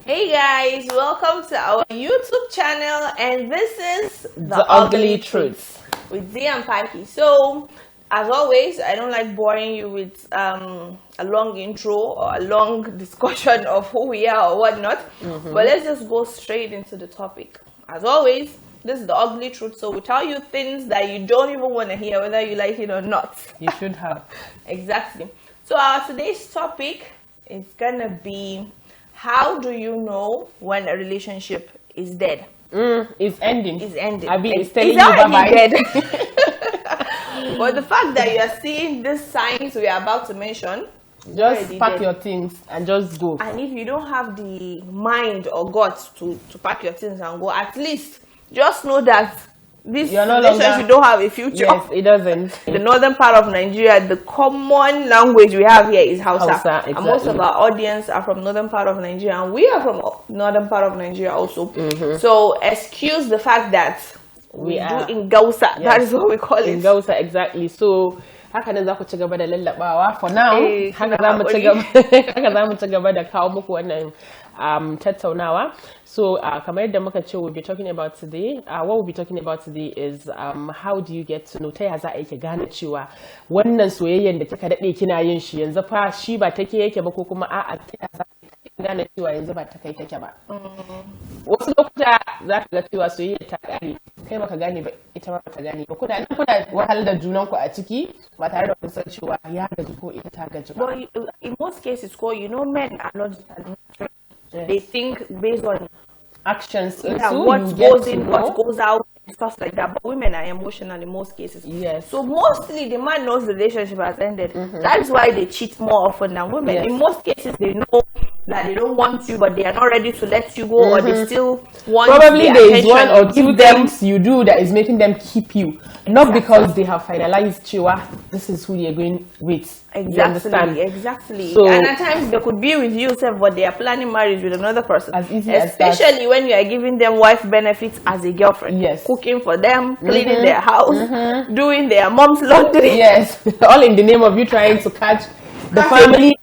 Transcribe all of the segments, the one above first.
Hey guys, welcome to our YouTube channel, and this is The Ugly Truths with Zee and Paki. So, as always, I don't like boring you with a long intro or a long discussion of who we are or whatnot. But let's just go straight into the topic. As always, this is the ugly truth. So we tell you things that you don't even want to hear, whether you like it or not. You should have. Exactly. So our today's topic is gonna be, how do you know when a relationship is dead? It's ending. It's ending. I mean, it's telling you already bye-bye. dead. But the fact that you are seeing these signs we are about to mention, Just pack your things and just go. and if you don't have the mind or guts to pack your things and go, at least just know that this relationship don't have a future. Yes, it doesn't. In the northern part of Nigeria, the common language we have here is Hausa. Exactly. And most of our audience are from northern part of Nigeria, and we are from northern part of Nigeria also. So excuse the fact that we do in Gausa. Yes. That is what we call it. In Gausa, exactly. So haka ne za ku ci gaba da lallabawa for now. Haka za mu ci gaba da kawo muku wannan tattaunawa. So kamar yadda muka ce, we'll be talking about today. What we'll be talking about today is how do you get to know, ta ya za a yi ki gane cewa wannan soyayyen da kika dade kina yin shi yanzu fa shi ba take yake ba, ko kuma a'a ta ya za ki gane cewa yanzu ba ta kai take ba. Wasu lokuta za ka ga cewa soyayya ta kare, kai baka gane ba, ita ma bata gane ba. Kuna wahal da junan ku a ciki ba tare da kun san cewa ya gaji ko ita ta gaji ba. But in most cases, men are not. They think based on actions, what goes in, what goes out, stuff like that. But women are emotional in most cases. Yes. So mostly the man knows the relationship has ended. That is why they cheat more often than women. Yes. In most cases, they know that they don't want you, but they are not ready to let you go, or they still want. Probably there is one or two them things you do that is making them keep you, not because they have finalized Chiwa. This is who they are going with. Exactly. So, and at times they could be with you, but they are planning marriage with another person. As easy especially when you are giving them wife benefits as a girlfriend. Yes. Cooking for them, cleaning their house, doing their mom's laundry. Yes. All in the name of you trying to catch the family.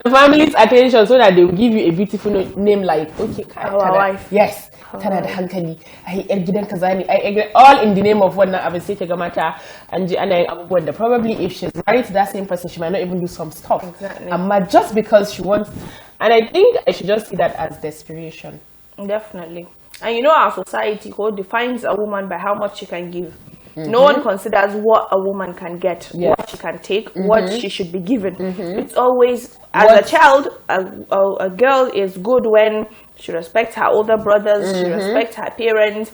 The family's attention, so that they will give you a beautiful name like, okay, our wife. Yes. Tana da hankali, ai yar gidan kaza ne, all in the name of wannan abin sai kaga mata an ji ana yin abubuwan da probably if she's married to that same person, she might not even do some stuff. Exactly. Just because she wants, and I think I should just see that as desperation. Definitely. And you know, our society defines a woman by how much she can give. No one considers what a woman can get, what she can take, what she should be given. It's always, as a child, a girl is good when she respects her older brothers, she respects her parents,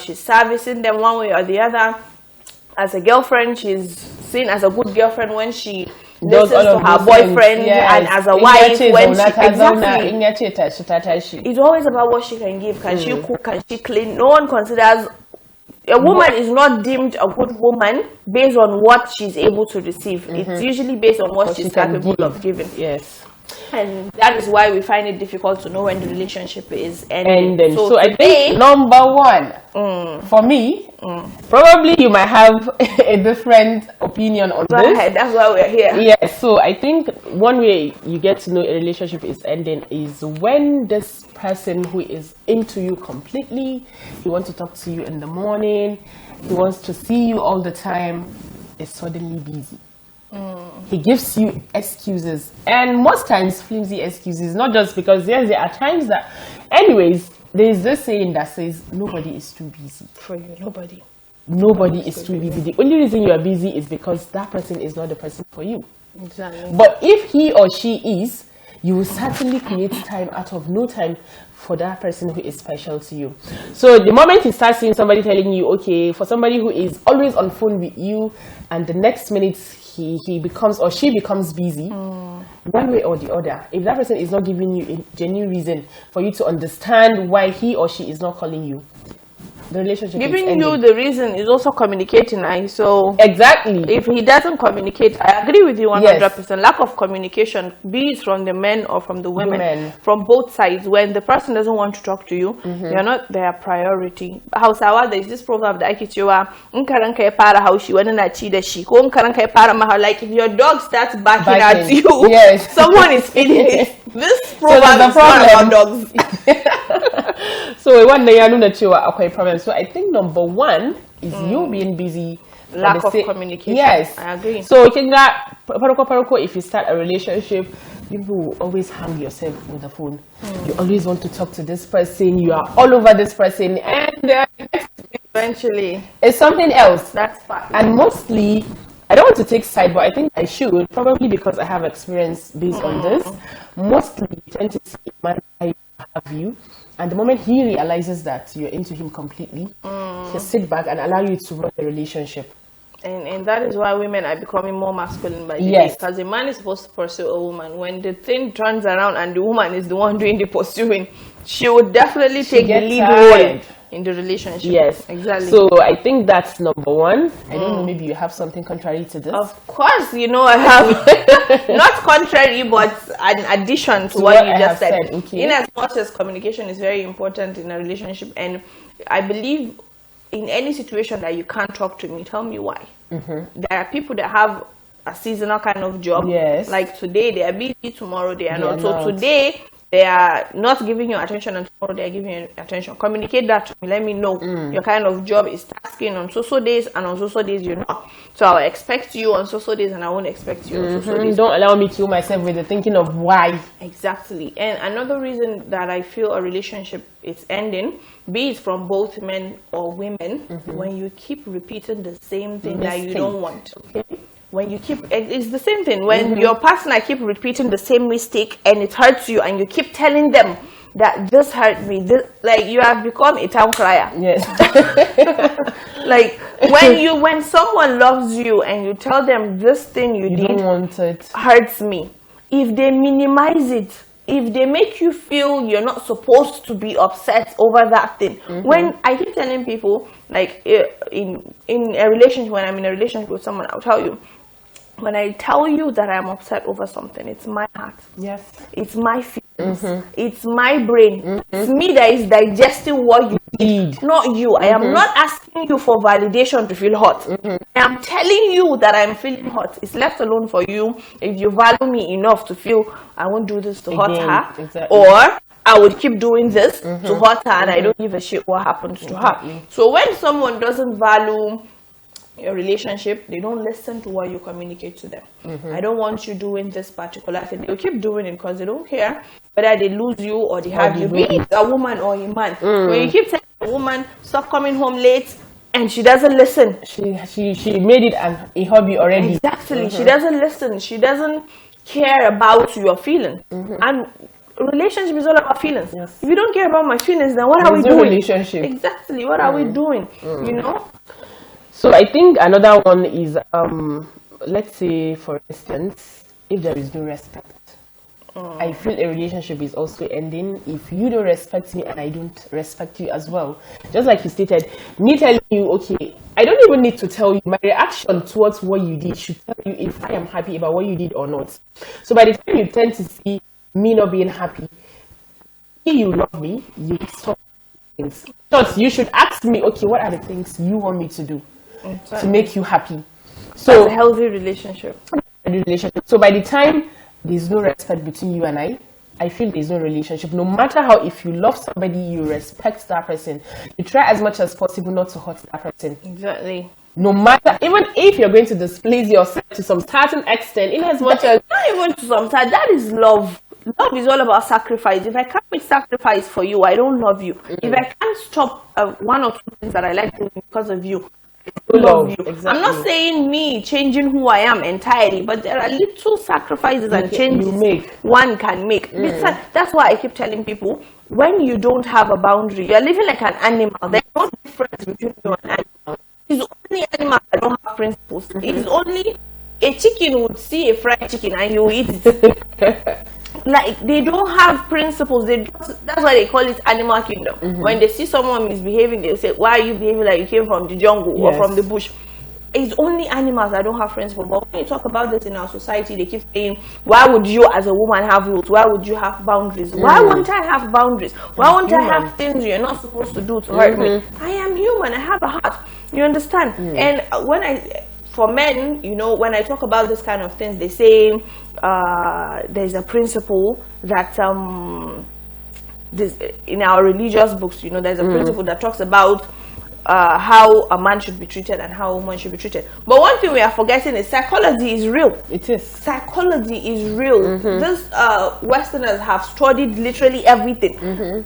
she's servicing them one way or the other. As a girlfriend, she's seen as a good girlfriend when she listens to her boyfriend, and as a wife when she it's always about what she can give. Can she cook? Can she clean? No one considers a woman is not deemed a good woman based on what she's able to receive. It's usually based on what she's capable of giving. Yes. And that is why we find it difficult to know when the relationship is ending. So I think number one, for me, probably you might have a different opinion on this. Ahead, that's why we're here. Yes, so I think one way you get to know a relationship is ending is when this person who is into you completely, he wants to talk to you in the morning, he wants to see you all the time, is suddenly busy. He gives you excuses, and most times flimsy excuses, not just because there are times that, anyways, there's this saying that says nobody is too busy for you. Nobody is too busy. The only reason you are busy is because that person is not the person for you. Exactly. But if he or she is, you will certainly create time out of no time for that person who is special to you. So the moment you start seeing somebody telling you, okay, for somebody who is always on phone with you, and the next minute he becomes or she becomes busy, one way or the other, if that person is not giving you a genuine reason for you to understand why he or she is not calling you, the relationship giving you the reason is also communicating. So exactly, if he doesn't communicate, I agree with you 100%. Lack of communication, be it from the men or from the women, from both sides. When the person doesn't want to talk to you, you're not their priority. Hausawa, there's this proverb that ake cewa in karanka ya fara haushi wani na ci da shi, ko in karanka ya fara maha, like if your dog starts barking at you, someone is feeding it. This proverb is not about dogs. So wannan ya nuna cewa akwai problem. So I think number one is you being busy. Lack of communication. Yes, I agree. So kinga paroko, if you start a relationship, you will always hang yourself with the phone. You always want to talk to this person. You are all over this person, and eventually it's something else. That's fine. And mostly, I don't want to take side, but I think I should, probably because I have experience based on this. Mostly, you tend to see a man have you, and the moment he realizes that you're into him completely, he'll sit back and allow you to run the relationship. And that is why women are becoming more masculine by the day. Because a man is supposed to pursue a woman. When the thing turns around and the woman is the one doing the pursuing, she would definitely take the lead role in the relationship. Yes, exactly. So I think that's number one. I don't know, maybe you have something contrary to this. Of course, I have not contrary, but an addition to what you just said. In as much as communication is very important in a relationship, and I believe in any situation that you can't talk to me, tell me why. There are people that have a seasonal kind of job. Like today they are busy, tomorrow they are not. So today they are not giving you attention, and tomorrow they are giving you attention. Communicate that to me. Let me know your kind of job is tasking on so days, and on so days you're not. So I'll expect you on so days, and I won't expect you on so days. Don't allow me to kill myself with the thinking of why. Exactly. And another reason that I feel a relationship is ending, be it from both men or women, when you keep repeating the same thing that you don't want. When you keep, it's the same thing. When your partner keep repeating the same mistake and it hurts you, and you keep telling them that this hurt me, this, like you have become a town crier. Yes. Like when someone loves you and you tell them this thing you did don't want it hurts me, if they minimize it, if they make you feel you're not supposed to be upset over that thing. When I keep telling people, like in a relationship, when I'm in a relationship with someone, I'll tell you, when I tell you that I'm upset over something, it's my heart. Yes. It's my feelings. It's my brain. It's me that is digesting what you did, not you. I am not asking you for validation to feel hot. I am telling you that I'm feeling hot. It's left alone for you if you value me enough to feel I won't do this to hurt her, or I would keep doing this to hurt her, and I don't give a shit what happens to her. So when someone doesn't value your relationship, they don't listen to what you communicate to them. I don't want you doing this particular thing. They'll keep doing it because they don't care whether they lose you or they have you, be it a woman or a man. When you keep telling a woman stop coming home late and she doesn't listen, she made it a hobby already. Exactly. She doesn't listen. She doesn't care about your feelings. And relationship is all about feelings. If you don't care about my feelings, then what are we doing? Relationship. Exactly. What are we doing? You know. So I think another one is, let's say, for instance, if there is no respect. I feel a relationship is also ending if you don't respect me and I don't respect you as well. Just like you stated, me telling you, okay, I don't even need to tell you. My reaction towards what you did should tell you if I am happy about what you did or not. So by the time you tend to see me not being happy, if you love me, you stop things. So you should ask me, okay, what are the things you want me to do to make you happy? So that's a healthy relationship. So by the time there's no respect between you and I feel there's no relationship. No matter how, if you love somebody, you respect that person. You try as much as possible not to hurt that person. Exactly. No matter, even if you're going to displease yourself to some certain extent, in as much as not even to some certain, that is love. Love is all about sacrifice. If I can't make sacrifice for you, I don't love you. If I can't stop one or two things that I like doing because of you, I love you. Exactly. I'm not saying me changing who I am entirely, but there are little sacrifices and changes one can make. That's why I keep telling people, when you don't have a boundary, you're living like an animal. There's no difference between you and an animal. It's only animals that don't have principles. It's only a chicken would see a fried chicken and he will eat it. Like, they don't have principles. That's why they call it animal kingdom. When they see someone misbehaving, they say, why are you behaving like you came from the jungle or from the bush? It's only animals that don't have principles. But when you talk about this in our society, they keep saying, why would you as a woman have rules? Why would you have boundaries? Why won't I have boundaries? Why won't I have things you're not supposed to do to hurt me? I am human. I have a heart. You understand? And for men, you know, when I talk about this kind of things, they say there's a principle that in our religious books, you know, there's a principle that talks about how a man should be treated and how a woman should be treated. But one thing we are forgetting is psychology is real. It is. Psychology is real. These Westerners have studied literally everything.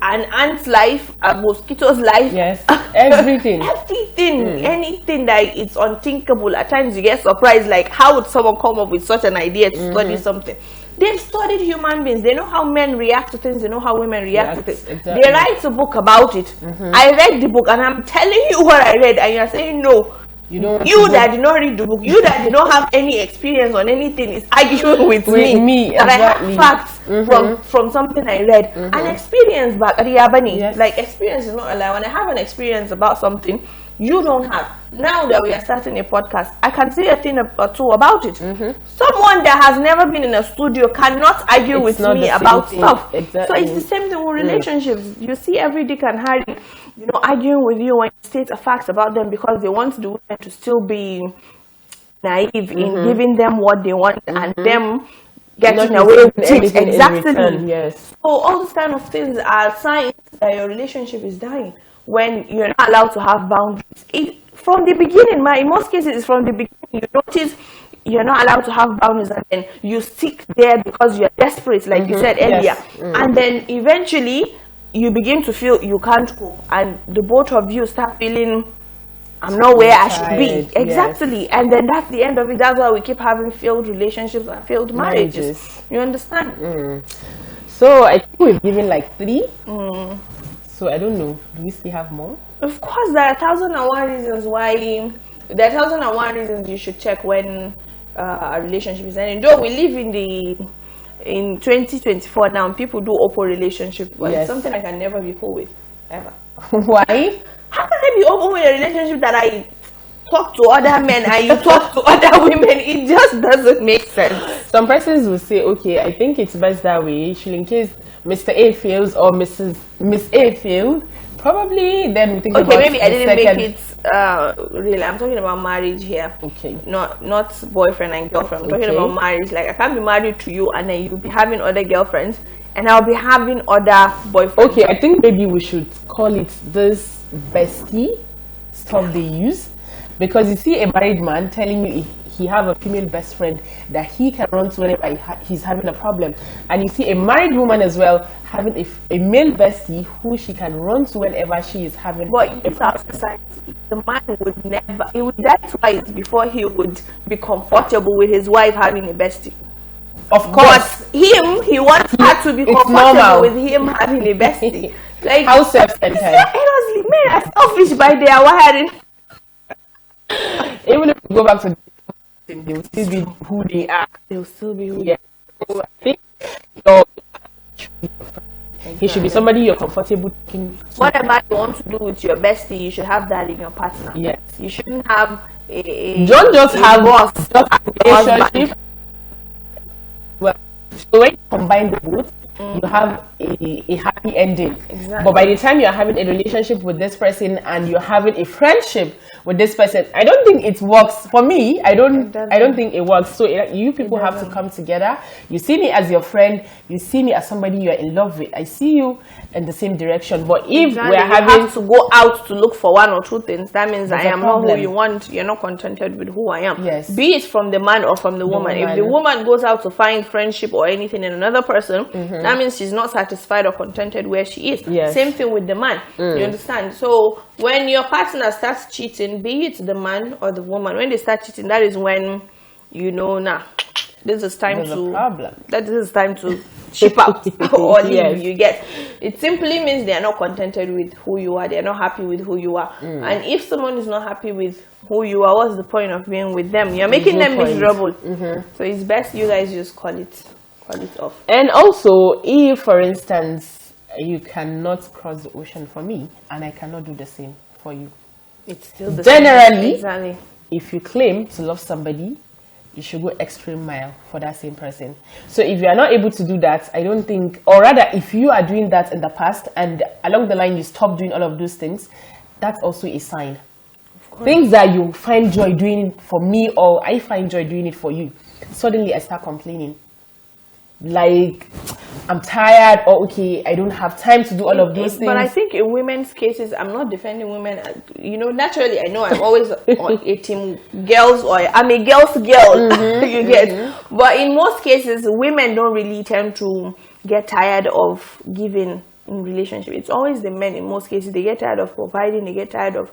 An ant's life, a mosquito's life. Yes, everything. Everything. Anything that is unthinkable. At times you get surprised, like, how would someone come up with such an idea to study something? They've studied human beings. They know how men react to things. They know how women react to things. Exactly. They write a book about it. I read the book and I'm telling you what I read, and you're saying no. You that did not read the book, you that did not have any experience on anything, is arguing with me. That exactly. I have facts from something I read. An experience back at Yabani. Like, experience is not allowed. When I have an experience about something you don't have. Now that we are starting a podcast, I can say a thing or two about it. Someone that has never been in a studio cannot argue with me about stuff. Exactly. So it's the same thing with relationships. You see every Dick and Harry, you know, arguing with you when you state a fact about them because they want the women to still be naive in giving them what they want and them getting away with it. Exactly. Yes. So all these kind of things are signs that your relationship is dying. When you're not allowed to have boundaries. From the beginning, in most cases, it's from the beginning. You notice you're not allowed to have boundaries, and then you stick there because you're desperate, like you said earlier. And then eventually, you begin to feel you can't cope, and the both of you start feeling, I'm not where I should be. Exactly. And then that's the end of it. That's why we keep having failed relationships and failed marriages. You understand? So I think we've given like 3. So I don't know. Do we still have more? Of course, there are 1,001 reasons why. There are 1,001 reasons you should check when a relationship is ending. Though we live in 2024 now, people do open relationship, but it's something I can never be cool with, ever. Why? How can I be open with a relationship that I talk to other men and you talk to other women? It just doesn't make sense. Some persons will say, okay, I think it's best that way, in case Mr. A fails or Miss A failed, probably then we think about maybe I didn't make it real. I'm talking about marriage here. Okay. Not boyfriend and girlfriend. I'm talking about marriage. Like, I can't be married to you and then you'll be having other girlfriends and I'll be having other boyfriends. Okay, I think maybe we should call it this bestie stuff they use. Because you see a married man telling you he have a female best friend that he can run to whenever he's having a problem, and you see a married woman as well having a male bestie who she can run to whenever she is having. But in our society, the man he would die twice before he would be comfortable with his wife having a bestie. Of course, but he wants her to be comfortable with him having a bestie. Like, how self-centered. Honestly, men are selfish by their wiring. Even if we go back to they will still be who they are. They'll still be who they are. So I think he should be somebody you're comfortable talking to. Whatever you want to do with your bestie, you should have that in your partner. Yes. You shouldn't have don't just have a relationship. Well, so when you combine the both, you have a happy ending. Exactly. But by the time you're having a relationship with this person and you're having a friendship with this person, I don't think it works. For me, I don't think it works. So you people have to come together. You see me as your friend. You see me as somebody you're in love with. I see you in the same direction. But if we're having to go out to look for 1 or 2 things, that means I am not who you want. You're not contented with who I am. Yes. Be it from the man or from the woman. If the woman goes out to find friendship or anything in another person, that means she's not satisfied or contented where she is. Yes. Same thing with the man. You understand? So when your partner starts cheating, be it the man or the woman, when they start cheating, that is when you know, this is time to ship out or leave. Yes. You get it simply means they are not contented with who you are. They are not happy with who you are. And if someone is not happy with who you are, what's the point of being with them? You're making them miserable. So it's best you guys just call it off. And also, if for instance you cannot cross the ocean for me and I cannot do the same for you, it's still the generally same. Exactly. If you claim to love somebody, you should go extreme mile for that same person. So if you are not able to do that, I don't think, or rather if you are doing that in the past and along the line you stop doing all of those things, that's also a sign. Things that you find joy doing for me or I find joy doing it for you, suddenly I start complaining. Like, I'm tired, or okay, I don't have time to do all of those things. But I think in women's cases, I'm not defending women. You know, naturally, I know I'm always on a team girls, or I'm a girl's girl. You get. But in most cases, women don't really tend to get tired of giving in relationship. It's always the men. In most cases, they get tired of providing. They get tired of,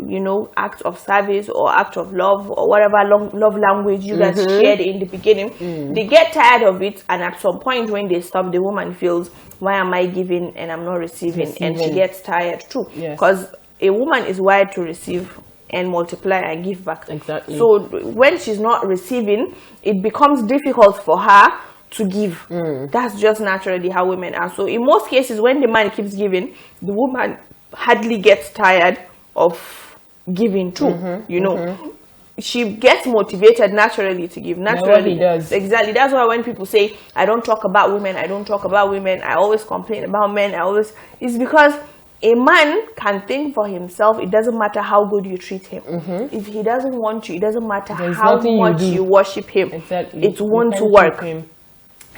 you know, act of service or act of love or whatever love language you guys shared in the beginning. They get tired of it, and at some point when they stop, the woman feels, why am I giving and I'm not receiving? And she gets tired too, because a woman is wired to receive and multiply and give back. Exactly. So when she's not receiving, it becomes difficult for her to give. That's just naturally how women are. So in most cases, when the man keeps giving, the woman hardly gets tired of giving too. You know, she gets motivated naturally to give. Naturally, does. Exactly. That's why when people say, I don't talk about women, I don't talk about women, I always complain about men, it's because a man can think for himself. It doesn't matter how good you treat him. If he doesn't want you, it doesn't matter how much you worship him. Exactly. It won't work.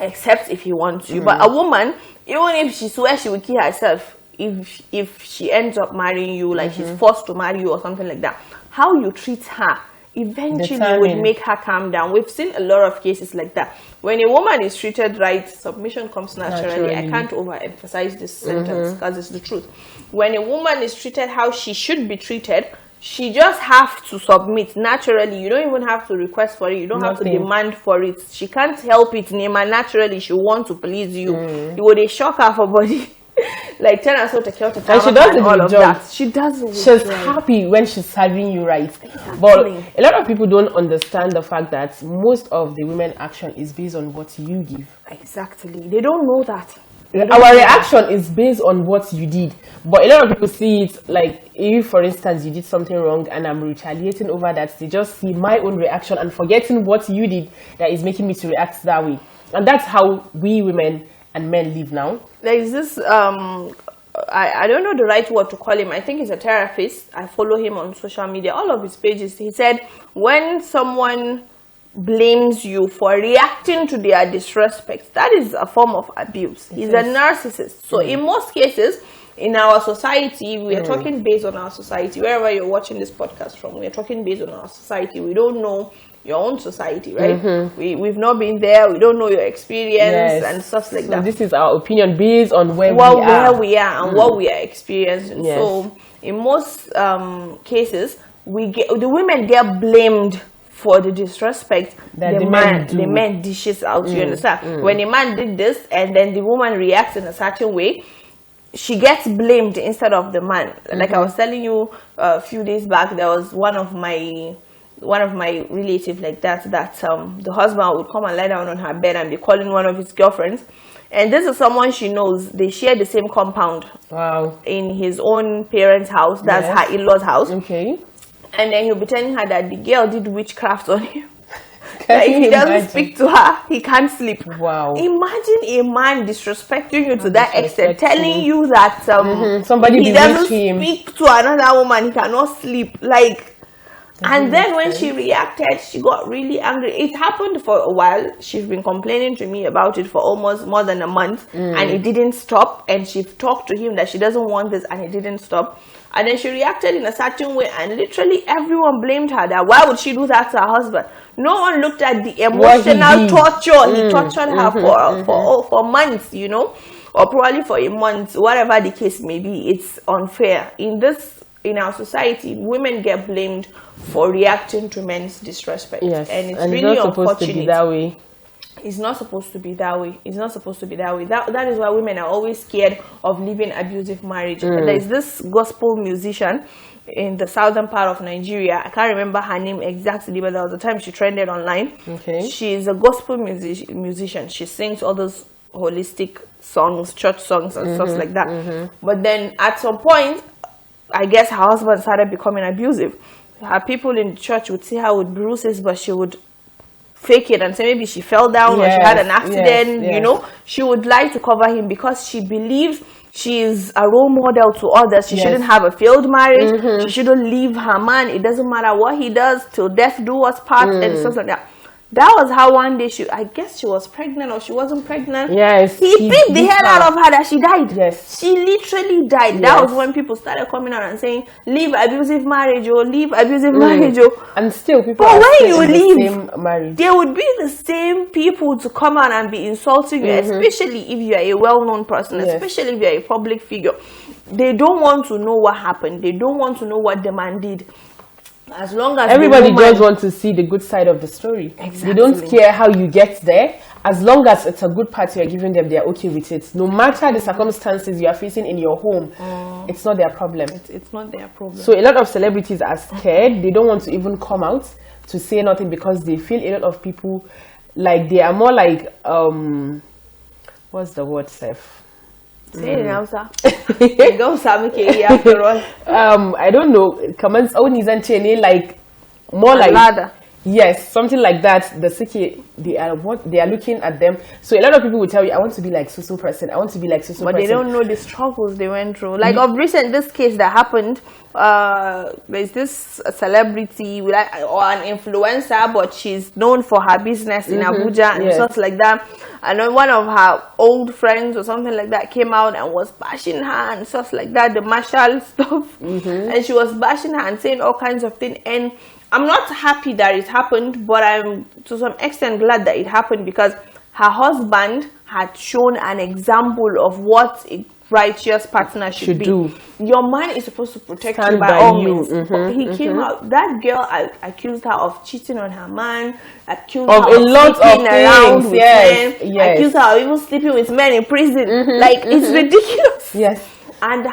Except if he wants you. But a woman, even if she swears she will kill herself if she ends up marrying you, like she's forced to marry you or something like that, how you treat her eventually would make her calm down. We've seen a lot of cases like that. When a woman is treated right, submission comes naturally. I can't overemphasize this sentence because it's the truth. When a woman is treated how she should be treated, she just have to submit naturally. You don't even have to request for it. You don't have to demand for it. She can't help it. Nema naturally, she wants to please you. You would shock her for body. Like tell her so to kill to and she does all of that. She does. She's happy when she's serving you right. Exactly. But a lot of people don't understand the fact that most of the women action is based on what you give. Exactly. They don't know that. Our reaction is based on what you did, but a lot of people see it like, if for instance you did something wrong and I'm retaliating over that, they just see my own reaction and forgetting what you did that is making me to react that way. And that's how we women and men live now. There is this I don't know the right word to call him. I think he's a therapist. I follow him on social media. All of his pages, he said, when someone blames you for reacting to their disrespect, that is a form of abuse. He's a narcissist. So in most cases in our society, we are talking based on our society. Wherever you're watching this podcast from, we are talking based on our society. We don't know your own society, right? We've not been there. We don't know your experience and stuff like that. This is our opinion based on where we are and what we are experiencing. So in most cases, the women get blamed for the disrespect that the man dishes out. You understand? When a man did this and then the woman reacts in a certain way, she gets blamed instead of the man. Like I was telling you a few days back, there was one of my relatives like that the husband would come and lie down on her bed and be calling one of his girlfriends. And this is someone she knows. They share the same compound. Wow. In his own parents' house. That's her in-laws' house. Okay. And then he'll be telling her that the girl did witchcraft on him. That if he doesn't speak to her, he can't sleep. Wow. Imagine a man disrespecting you to that extent, telling you that somebody he doesn't speak to another woman, he cannot sleep. Like, and then when she reacted, she got really angry. It happened for a while. She's been complaining to me about it for almost more than a month, and it didn't stop. And she talked to him that she doesn't want this, and it didn't stop. And then she reacted in a certain way, and literally everyone blamed her. That why would she do that to her husband? No one looked at the emotional torture he tortured her for months, you know, or probably for a month, whatever the case may be. It's unfair. In our society, women get blamed for reacting to men's disrespect, and it's really not supposed unfortunate. To be that way. It's not supposed to be that way. It's not supposed to be that way. That is why women are always scared of leaving abusive marriage. There's this gospel musician in the southern part of Nigeria. I can't remember her name exactly, but there was a time she trended online. Okay. She's a gospel musician. She sings all those holistic songs, church songs and stuff like that. But then at some point, I guess her husband started becoming abusive. Her people in the church would see her with bruises, but she would fake it and say maybe she fell down or she had an accident. You know, she would lie to cover him because she believes she is a role model to others. She shouldn't have a failed marriage. She shouldn't leave her man. It doesn't matter what he does, till death do us part and stuff like that. That was how one day I guess she was pregnant or she wasn't pregnant. Yes. He beat the hell out of her that she died. Yes. She literally died. That was when people started coming out and saying, leave abusive marriage or leave abusive marriage. And still people but are when still you in the leave, same marriage. there would be the same people to come out and be insulting you, especially if you are a well-known person, especially if you are a public figure. They don't want to know what happened. They don't want to know what the man did. As long as everybody just wants to see the good side of the story. They don't care how you get there. As long as it's a good part you're giving them, they're okay with it. No matter the circumstances you are facing in your home, it's not their problem. It's not their problem. So a lot of celebrities are scared. They don't want to even come out to say nothing because they feel a lot of people, like they are more like, what's the word, Seth? Say it now, sir. Go after all. I don't know. Comments own isn't like more like ladder. Yes, something like that. The Siki, they are looking at them. So a lot of people will tell you, I want to be like so person. I want to be like so person. But they don't know the struggles they went through. Like of recent, this case that happened, there's this celebrity or an influencer, but she's known for her business in Abuja and stuff like that. And then one of her old friends or something like that came out and was bashing her and stuff like that, the martial stuff. And she was bashing her and saying all kinds of things. And I'm not happy that it happened, but I'm to some extent glad that it happened because her husband had shown an example of what a righteous partner should do. Your man is supposed to protect you by all means. He came out. That girl accused her of cheating on her man, accused her of sleeping around with men, accused her of even sleeping with men in prison. Like it's ridiculous. Yes. And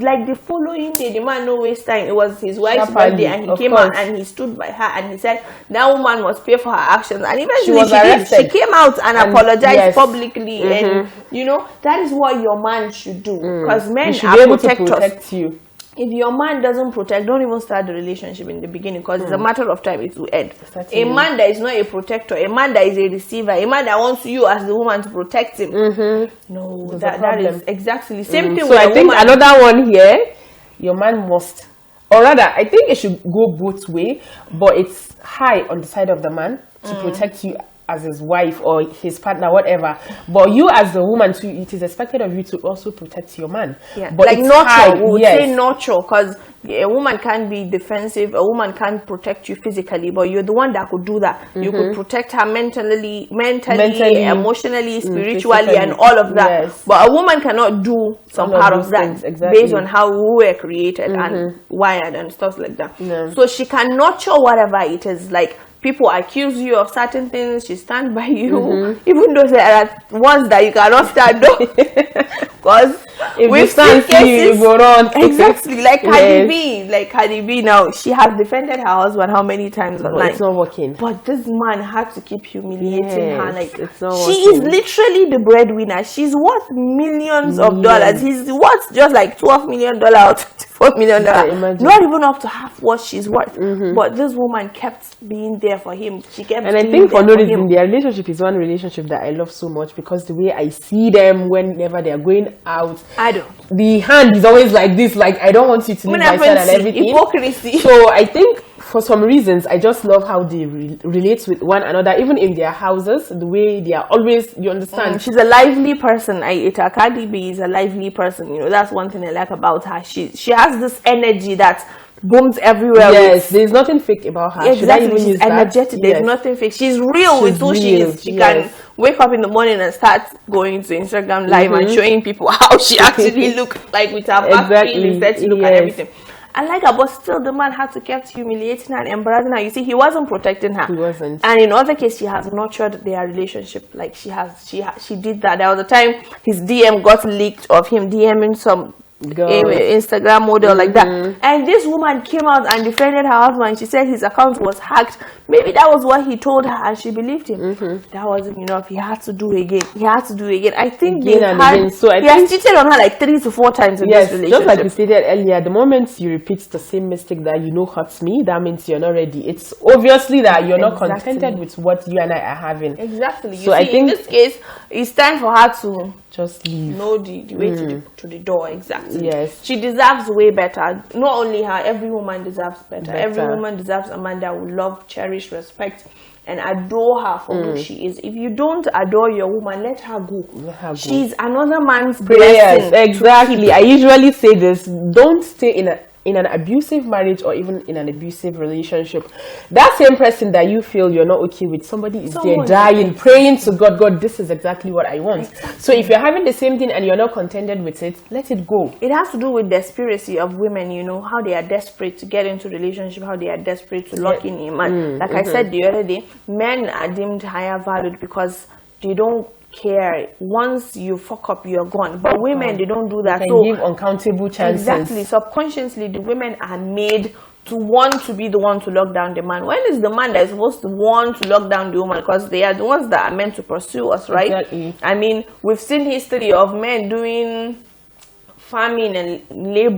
like the following day, the man no waste time. It was his wife's birthday, and he came out and he stood by her and he said that woman must pay for her actions. And eventually she came out and apologized publicly. And you know that is what your man should do because men are protect you. If your man doesn't protect, don't even start the relationship in the beginning because it's a matter of time it will end. A man that is not a protector, a man that is a receiver, a man that wants you as the woman to protect him. No, that is exactly the same thing. So I think another one here, your man must, or rather, I think it should go both ways, but it's high on the side of the man to protect you as his wife or his partner, whatever. But you as the woman too, it is expected of you to also protect your man. Yeah, but like nurture. We would say nurture because a woman can't be defensive. A woman can't protect you physically, but you're the one that could do that. You could protect her mentally, emotionally, spiritually, and all of that. But a woman cannot do some part of that based on how we were created and wired and stuff like that. So she can nurture whatever it is. Like people accuse you of certain things, she stands by you, even though there are ones that you cannot stand up. Because if you stand cases, you go on. Exactly, like Cardi B now, she has defended her husband how many times online. It's not working. But this man had to keep humiliating her. Like she is literally the breadwinner. She's worth millions of dollars. He's worth just like $12 million or $24 million. Not even up to half what she's worth. But this woman kept being there for him. She kept and I think for no reason their relationship is one relationship that I love so much because the way I see them whenever they are going out, the hand is always like this, like I don't want you to leave my side and everything. Hypocrisy. So I think for some reasons I just love how they relate with one another, even in their houses, the way they are always, you understand. She's a lively person. Cardi B is a lively person. You know, that's one thing I like about her. She has this energy that booms everywhere. Yes, there's nothing fake about her. Exactly, she's energetic. There's nothing fake. She's real with who she is. She can wake up in the morning and start going to Instagram live and showing people how she actually looks, like with her back and everything. I like her, but still the man had to keep humiliating her and embarrassing her. You see, he wasn't protecting her. He wasn't. And in other case, she has nurtured their relationship. Like she did that. There was a time his DM got leaked of him DMing some Instagram model like that, and this woman came out and defended her husband. She said his account was hacked. Maybe that was what he told her and she believed him. That wasn't enough. He had to do again. I think he has cheated on her like 3 to 4 times in this relationship. Just like we stated earlier, the moment you repeat the same mistake that you know hurts me, that means you're not ready. It's obviously that you're not contented with what you and I are having. Exactly. So I think in this case, it's time for her to just leave. Know the way to the door. Exactly. Yes. She deserves way better. Not only her, every woman deserves better. Every woman deserves a man that will love, cherish, respect, and adore her for who she is. If you don't adore your woman, let her go. She's another man's blessing. Exactly. I usually say this: don't stay in an abusive marriage or even in an abusive relationship. That same person that you feel you're not okay with, somebody is there dying, praying to God, this is exactly what I want. Exactly. So if you're having the same thing and you're not contented with it, let it go. It has to do with desperacy of women, how they are desperate to get into relationship, how they are desperate to lock in a man. Like I said the other day, men are deemed higher valued because they don't care. Once you fuck up, you're gone. But women, they don't do that. They can give uncountable chances. Exactly. Subconsciously, the women are made to want to be the one to lock down the man. When is the man that is supposed to want to lock down the woman? Because they are the ones that are meant to pursue us, right? Exactly. I mean, we've seen history of men doing farming and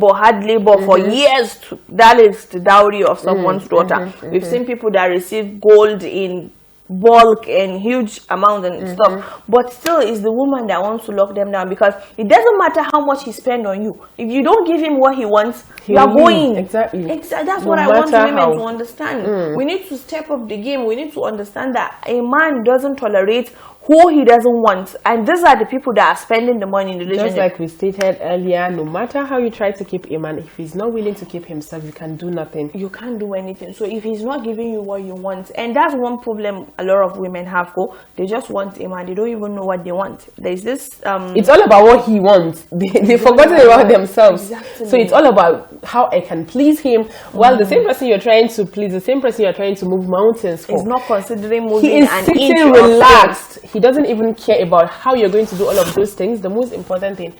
hard labor for years. That is the dowry of someone's daughter. We've seen people that receive gold in bulk and huge amount and stuff, but still is the woman that wants to lock them down, because it doesn't matter how much he spends on you. If you don't give him what he wants, you are going. Exactly. That's what I want women to understand. We need to step up the game. We need to understand that a man doesn't tolerate who he doesn't want, and these are the people that are spending the money in the relationship. Just like we stated earlier, no matter how you try to keep a man, if he's not willing to keep himself, you can do nothing. You can't do anything. So if he's not giving you what you want, and that's one problem a lot of women have, they just want a man, they don't even know what they want. There's this it's all about what he wants. They've forgotten about themselves. Exactly. So it's all about how I can please him, while the same person you're trying to please, the same person you're trying to move mountains for, is not considering moving. He is sitting relaxed. He doesn't even care about how you're going to do all of those things. The most important thing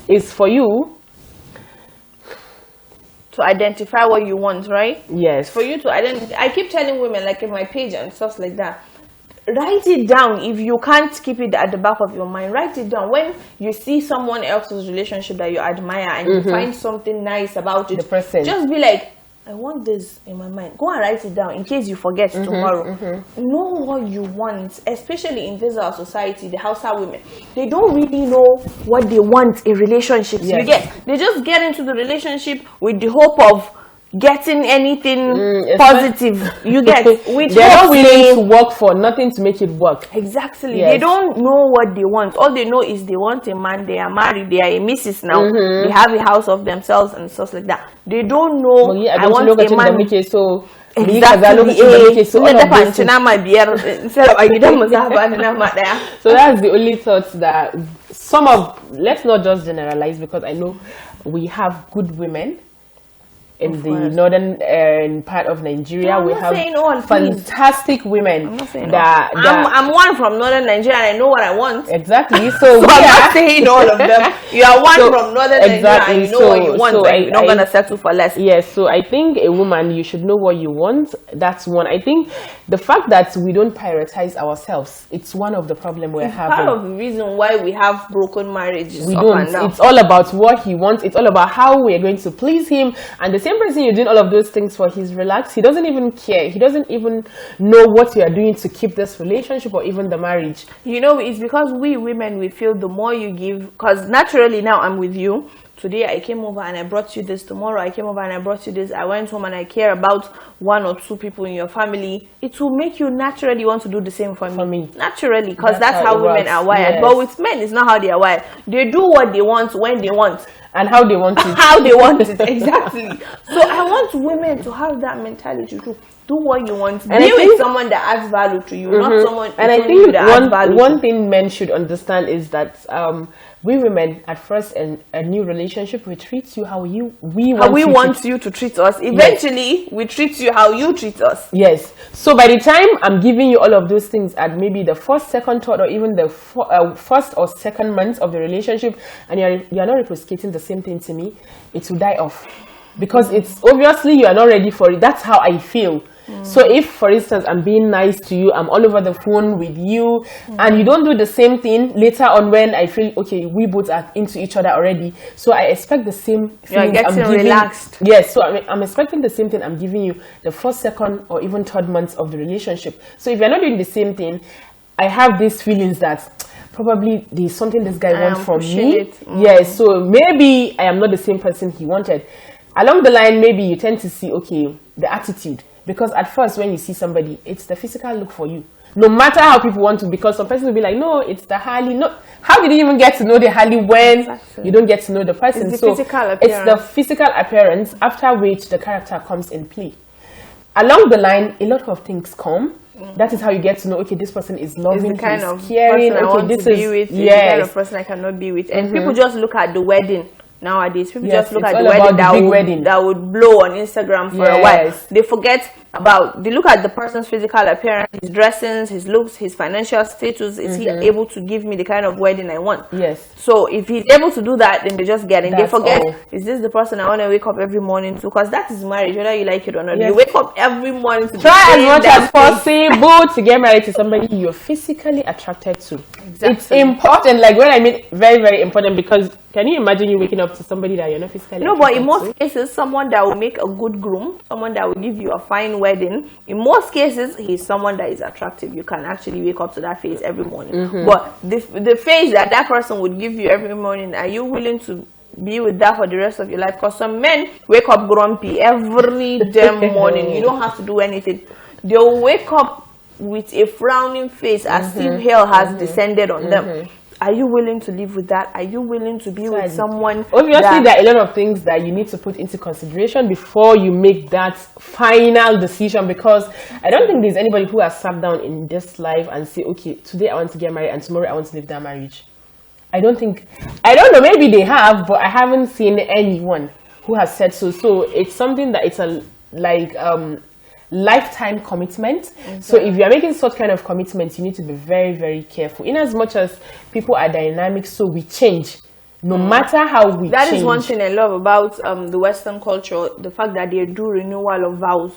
is for you to identify what you want, right? Yes. For you to identify. I keep telling women, like in my page and stuff like that, write it down. If you can't keep it at the back of your mind, write it down. When you see someone else's relationship that you admire and you find something nice about it, the person, just be like, I want this in my mind. Go and write it down in case you forget tomorrow. Know what you want, especially in this our society, the Hausa women. They don't really know what they want in relationships. Yes. They just get into the relationship with the hope of getting anything positive. You get they're not willing to work for nothing to make it work. Exactly. Yes. They don't know what they want. All they know is they want a man, they are married, they are a missus now, they have a house of themselves and stuff like that. They don't know. I want a man. So that's the only thoughts that let's not just generalize, because I know we have good women in the northern part of Nigeria. We have fantastic women. I'm one from northern Nigeria and I know what I want. Exactly. So, I'm not saying all of them. You are one from northern Nigeria and you know what you want, and you're not going to settle for less. Yes, so I think a woman, you should know what you want. That's one. I think the fact that we don't prioritize ourselves, it's one of the problems we're having. Part of the reason why we have broken marriages. We don't. It's all about what he wants. It's all about how we're going to please him. And the same person you're doing all of those things for, he's relaxed. He doesn't even care. He doesn't even know what you are doing to keep this relationship or even the marriage. It's because we women, we feel the more you give, because naturally now I'm with you. Today I came over and I brought you this. Tomorrow I came over and I brought you this. I went home and I care about 1 or 2 people in your family. It will make you naturally want to do the same for me. Naturally, because that's how women are wired. Yes. But with men, it's not how they are wired. They do what they want when they want. And how they want it. How they want it, exactly. So I want women to have that mentality too. Do what you want. Be with someone that adds value to you, not someone. And I think one thing men should understand is that we women at first in a new relationship, we treat you how we want you to treat us. Eventually, we treat you how you treat us. Yes. So by the time I'm giving you all of those things at maybe the first, second, third, or even the first or second month of the relationship, and you're not reciprocating the same thing to me, it will die off. Because it's obviously you are not ready for it. That's how I feel. So if, for instance, I'm being nice to you, I'm all over the phone with you, and you don't do the same thing later on when I feel, okay, we both are into each other already. So I expect the same feelings. You're getting relaxed. Yes, so I'm expecting the same thing I'm giving you the first, second, or even third months of the relationship. So if you're not doing the same thing, I have these feelings that probably there's something this guy wants from me. Yes, so maybe I am not the same person he wanted. Along the line, maybe you tend to see, okay, the attitude. Because at first, when you see somebody, it's the physical look for you. No matter how people want to, because some persons will be like, no, it's the Harley. No, how did you even get to know the Harley when you don't get to know the person? It's the physical appearance. It's the physical appearance, after which the character comes in play. Along the line, a lot of things come. That is how you get to know, okay, this person is loving, the kind of caring. person I want to be with. Yes. The kind of person I cannot be with. And people just look at the wedding. Nowadays, people just look at the wedding that would blow on Instagram for a while. They forget about, they look at the person's physical appearance, his dressings, his looks, his financial status. Is he able to give me the kind of wedding I want? Yes. So if he's able to do that, then they just get it. They forget, is this the person I want to wake up every morning to? Because that is marriage, whether you like it or not. You wake up every morning to try as much as possible to get married to somebody you're physically attracted to. Exactly. It's important, like when I mean very, very important, because can you imagine you waking up to somebody that you're not physically attracted to? No, but in most cases, someone that will make a good groom, someone that will give you a fine wedding, in most cases, he's someone that is attractive. You can actually wake up to that face every morning. But the face that person would give you every morning, are you willing to be with that for the rest of your life? Because some men wake up grumpy every damn morning. You don't have to do anything. They'll wake up with a frowning face as if hell has descended on them. Are you willing to live with that? Are you willing to be with someone? Obviously, there are a lot of things that you need to put into consideration before you make that final decision, because I don't think there's anybody who has sat down in this life and say, okay, today I want to get married and tomorrow I want to live that marriage. I don't know, maybe they have, but I haven't seen anyone who has said so. So it's something that it's a lifetime commitment. So if you are making such kind of commitments, you need to be very, very careful. In as much as people are dynamic, so we change. No matter how we change. That is one thing I love about the Western culture, the fact that they do renewal of vows.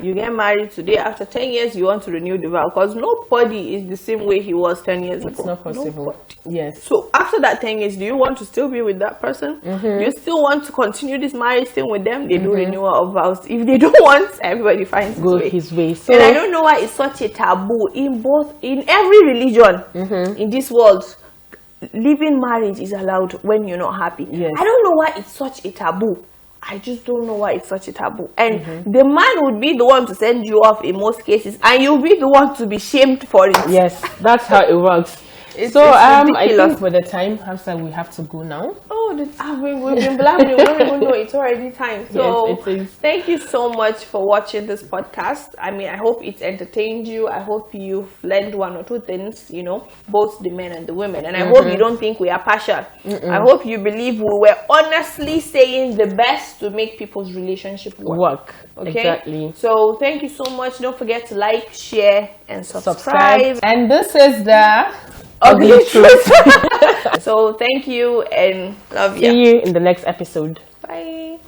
You get married today, after 10 years, you want to renew the vow, because nobody is the same way he was 10 years ago. It's not possible. Yes. So after that 10 years, do you want to still be with that person? Do you still want to continue this marriage thing with them? They do renewal of vows. If they don't want, everybody finds his way. So, and I don't know why it's such a taboo in every religion in this world. Living marriage is allowed when you're not happy. I don't know why it's such a taboo. I just don't know why it's such a taboo. And the man would be the one to send you off in most cases, and you'll be the one to be shamed for it. Yes, that's how it works. I think for the time, Hamza, we have to go now. Oh, we've been blabbering. We don't even know it's already time. So yes, it is. Thank you so much for watching this podcast. I mean, I hope it's entertained you. I hope you've learned one or two things, both the men and the women. And I hope you don't think we are partial. I hope you believe we were honestly saying the best to make people's relationship work. Okay? Exactly. So thank you so much. Don't forget to like, share, and subscribe. And this is the ugly truth. So thank you and love you. See you in the next episode. Bye.